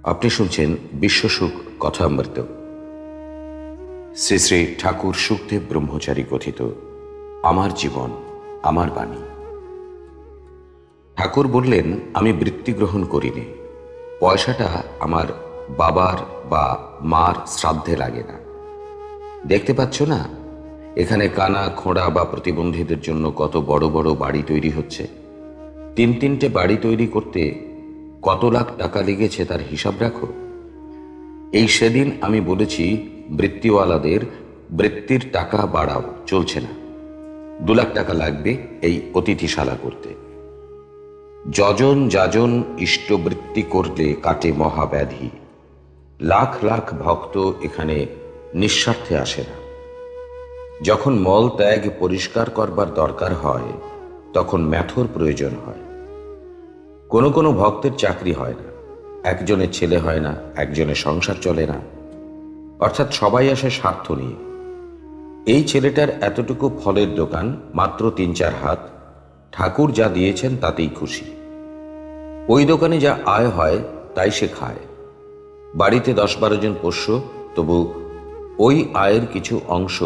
আপনি শুনছেন বিশ্বসুখ কথামৃত। শ্রী শ্রী ঠাকুর সুখদেব ব্রহ্মচারী কথিত আমার জীবন আমার বাণী। ঠাকুর বললেন, আমি বৃত্তি গ্রহণ করিনি। পয়সাটা আমার বাবার বা মার শ্রাদ্ধে লাগে না। দেখতে পাচ্ছ না, এখানে কানা খোঁড়া বা প্রতিবন্ধীদের জন্য কত বড় বড় বাড়ি তৈরি হচ্ছে। তিনটে বাড়ি তৈরি করতে কত লাখ টাকা লেগেছে তার হিসাব রাখো। এই সেদিন আমি বলেছি বৃত্তিওয়ালাদের বৃত্তির টাকা বাড়াও, চলছে না। 2 লাখ টাকা লাগবে এই অতিথিশালা করতে। যজন যাজন ইষ্টবৃত্তি করলে কাটে মহাব্যাধি। লাখ লাখ ভক্ত এখানে নিঃস্বার্থে আসে না। যখন মল ত্যাগ পরিষ্কার করবার দরকার হয় তখন ম্যাথর প্রয়োজন হয়। কোনো ভক্তের চাকরি হয় না, একজনের ছেলে হয় না, একজনের সংসার চলে না, অর্থাৎ সবাই আসে স্বার্থ নিয়ে। এই ছেলেটার এতটুকু ফলের দোকান, মাত্র 3-4 হাত, ঠাকুর যা দিয়েছেন তাতেই খুশি। ওই দোকানে যা আয় হয় তাই সে খায়। বাড়িতে 10-12 জন পোষ্য, তবু ওই আয়ের কিছু অংশ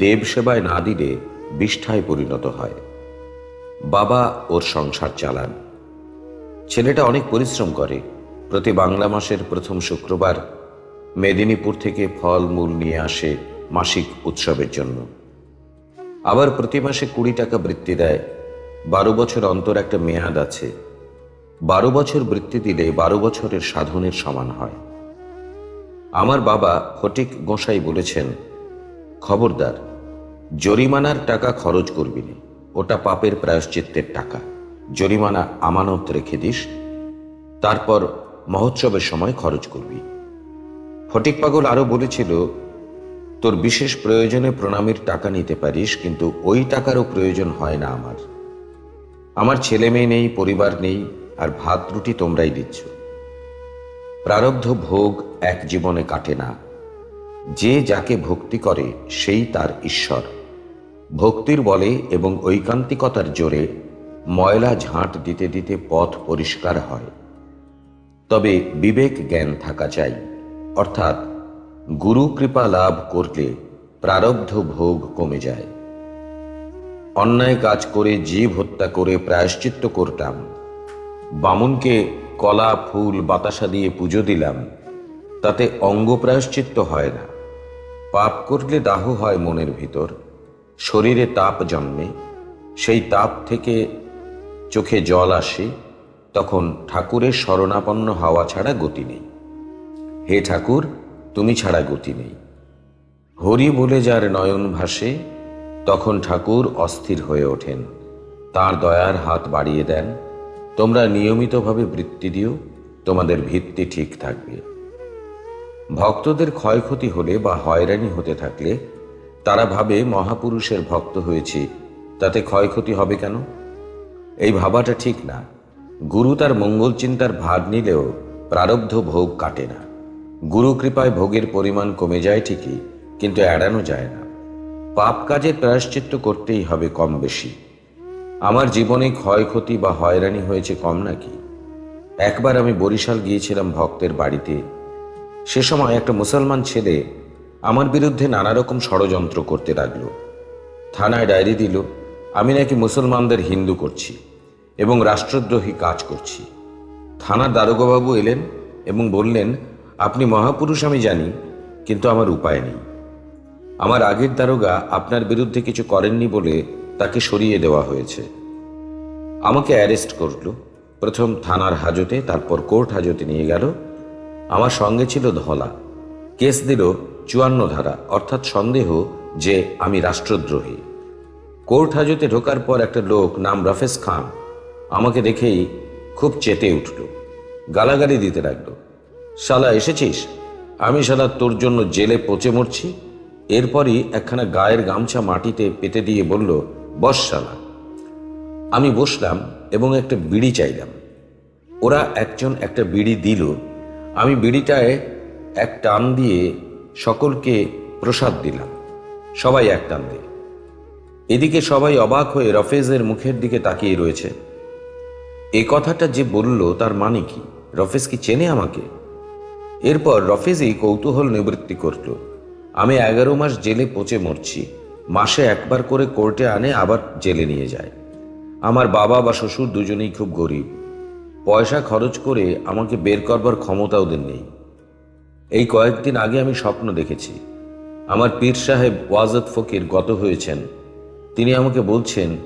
দেব সেবায় না দিলে বিষ্ঠায় পরিণত হয়। বাবা ওর সংসার চালান। ছেলেটা অনেক পরিশ্রম করে। প্রতি বাংলা মাসের প্রথম শুক্রবার মেদিনীপুর থেকে ফল মূল নিয়ে আসে মাসিক উৎসবের জন্য। আবার প্রতি মাসে 20 টাকা বৃত্তি দেয়। 12 বছর অন্তর একটা মেয়াদ আছে। 12 বছর বৃত্তি দিলে 12 বছরের সাধনের সমান হয়। আমার বাবা ফটিক গোসাই বলেছেন, খবরদার, জরিমানার টাকা খরচ করবি না, ওটা পাপের প্রায়শ্চিত্তের টাকা। জরিমানা আমানত রেখে দিস, তারপর মহোৎসবের সময় খরচ করবি। ফটিক পাগল আরো বলেছিল, তোর বিশেষ প্রয়োজনে প্রণামীর টাকা নিতে পারিস, কিন্তু ওই টাকারও প্রয়োজন হয় না আমার। আমার ছেলে মেয়ে নেই, পরিবার নেই, আর ভাত রুটি তোমরাই দিচ্ছ। প্রারব্ধ ভোগ এক জীবনে কাটে না। যে যাকে ভক্তি করে সেই তার ঈশ্বর। ভক্তির বলে এবং ঐকান্তিকতার জোরে ময়লা ঝাঁট দিতে দিতে পথ পরিষ্কার হয়। তবে বিবেক জ্ঞান থাকা চাই, অর্থাৎ গুরু কৃপা লাভ করলে প্রারব্ধ ভোগ কমে যায়। অন্যায় কাজ করে জীব হত্যা করে প্রায়শ্চিত্ত করতাম, বামুনকে কলা ফুল বাতাসা দিয়ে পুজো দিলাম, তাতে অঙ্গ প্রায়শ্চিত্ত হয় না। পাপ করলে দাহ হয় মনের ভিতর, শরীরে তাপ জন্মে, সেই তাপ থেকে চোখে জল আসে, তখন ঠাকুরের শরণাপন্ন হওয়া ছাড়া গতি নেই। হে ঠাকুর, তুমি ছাড়া গতি নেই। হরি বলে যার নয়ন ভাসে, তখন ঠাকুর অস্থির হয়ে ওঠেন, তার দয়ার হাত বাড়িয়ে দেন। তোমরা নিয়মিতভাবে বৃত্তি দিও, তোমাদের ভিত্তি ঠিক থাকবে। ভক্তদের ক্ষয়ক্ষতি হলে বা হয়রানি হতে থাকলে তারা ভাবে মহাপুরুষের ভক্ত হয়েছে, তাতে ক্ষয়ক্ষতি হবে কেন? এই ভাবাটা ঠিক না। গুরু তার মঙ্গল চিন্তার ভার নিলেও প্রারব্ধ ভোগ কাটে না। গুরু কৃপায় ভোগের পরিমাণ কমে যায় ঠিকই, কিন্তু এড়ানো যায় না। পাপ কাজের প্রায়শ্চিত্ত করতেই হবে কম বেশি। আমার জীবনে ক্ষয়ক্ষতি বা হয়রানি হয়েছে কম নাকি? একবার আমি বরিশাল গিয়েছিলাম ভক্তের বাড়িতে। সে সময় একটা মুসলমান ছেলে আমার বিরুদ্ধে নানা রকম ষড়যন্ত্র করতে লাগলো। থানায় ডায়েরি দিল, আমি নাকি মুসলমানদের হিন্দু করছি এবং রাষ্ট্রদ্রোহী কাজ করছি। থানার দারোগাবাবু এলেন এবং বললেন, আপনি মহাপুরুষ আমি জানি, কিন্তু আমার উপায় নেই। আমার আগের দারোগা আপনার বিরুদ্ধে কিছু করেননি বলে তাকে সরিয়ে দেওয়া হয়েছে। আমাকে অ্যারেস্ট করলো। প্রথম থানার হাজতে, তারপর কোর্ট হাজতে নিয়ে গেল। আমার সঙ্গে ছিল ধলা। কেস দিল 54 ধারা, অর্থাৎ সন্দেহ যে আমি রাষ্ট্রদ্রোহী। কোর্ট হাজতে ঢোকার পর একটা লোক নাম রাফেজ খান আমাকে দেখেই খুব চেতে উঠল, গালাগালি দিতে লাগলো। শালা এসেছিস? আমি শালা তোর জন্য জেলে পচে মরছি। এরপরই একখানা গায়ের গামছা মাটিতে পেতে দিয়ে বলল, বস শালা। আমি বসলাম এবং একটা বিড়ি চাইলাম। ওরা একজন একটা বিড়ি দিল। আমি বিড়িটায় এক টান দিয়ে সকলকে প্রসাদ দিলাম। সবাই এক টান দিয়ে। এদিকে সবাই অবাক হয়ে রফেজের মুখের দিকে তাকিয়ে রয়েছে। এ কথাটা যে বলল তার মানে কি? রফেজ কি চেনে আমাকে? এরপর রফিজি কৌতূহল নিবৃত্তি করল। আমি 11 মাস জেলে পচে মরছি, মাসে একবার করে কোর্টে আনে, আবার জেলে নিয়ে যায়। আমার বাবা বা শ্বশুর দুজনেই খুব গরিব, পয়সা খরচ করে আমাকে বের করবার ক্ষমতা ওদের নেই। এই কয়েকদিন আগে আমি স্বপ্ন দেখেছি, আমার পীর সাহেব ওয়াজত ফকির গত হয়েছেন। তিনি আমাকে বলছেন,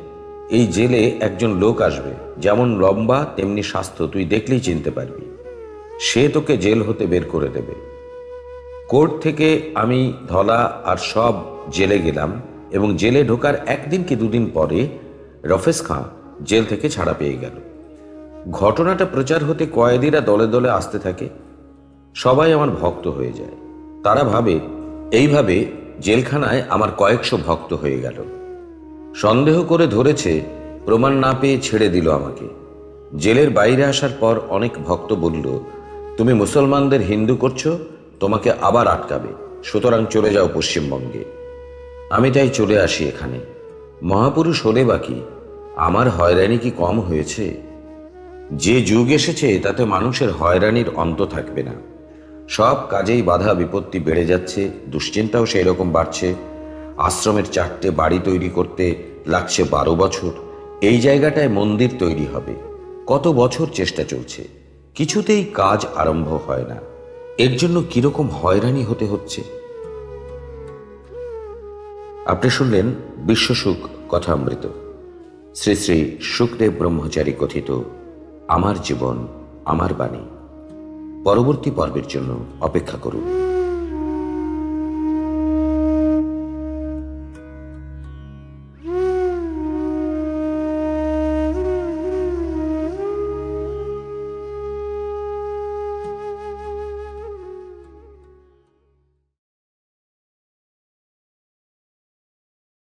এই জেলে একজন লোক আসবে, যেমন লম্বা তেমনি স্বাস্থ্য, তুই দেখলেই চিনতে পারবি। সে তোকে জেল হতে বের করে দেবে। কোর্ট থেকে আমি ধলা আর সব জেলে গেলাম এবং জেলে ঢোকার একদিন কি দুদিন পরে রফেজ খাঁ জেল থেকে ছাড়া পেয়ে গেল। ঘটনাটা প্রচার হতে কয়েদিরা দলে দলে আসতে থাকে। সবাই আমার ভক্ত হয়ে যায়। তারা ভাবে এইভাবে জেলখানায় আমার কয়েকশো ভক্ত হয়ে গেল। সন্দেহ করে ধরেছে, প্রমাণ না পেয়ে ছেড়ে দিল আমাকে। জেলের বাইরে আসার পর অনেক ভক্ত বলল, তুমি মুসলমানদের হিন্দু করছো, তোমাকে আবার আটকাবে, সুতরাং চলে যাও পশ্চিমবঙ্গে। আমি তাই চলে আসি এখানে। মহাপুরুষ হলে বাকি আমার হয়রানি কি কম হয়েছে? যে যুগ এসেছে তাতে মানুষের হয়রানির অন্ত থাকবে না। সব কাজেই বাধা বিপত্তি বেড়ে যাচ্ছে, দুশ্চিন্তাও সেই রকম বাড়ছে। আশ্রমের 4টে বাড়ি তৈরি করতে লাগছে 12 বছর। এই জায়গাটায় মন্দির তৈরি হবে, কত বছর চেষ্টা চলছে, কিছুতেই কাজ আরম্ভ হয় না। এর জন্য কিরকম হয়রানি হতে হচ্ছে। আপনি শুনলেন বিশ্বসুখ কথামৃত, শ্রী শ্রী সুখদেব ব্রহ্মচারী কথিত আমার জীবন আমার বাণী। পরবর্তী পর্বের জন্য অপেক্ষা করুন।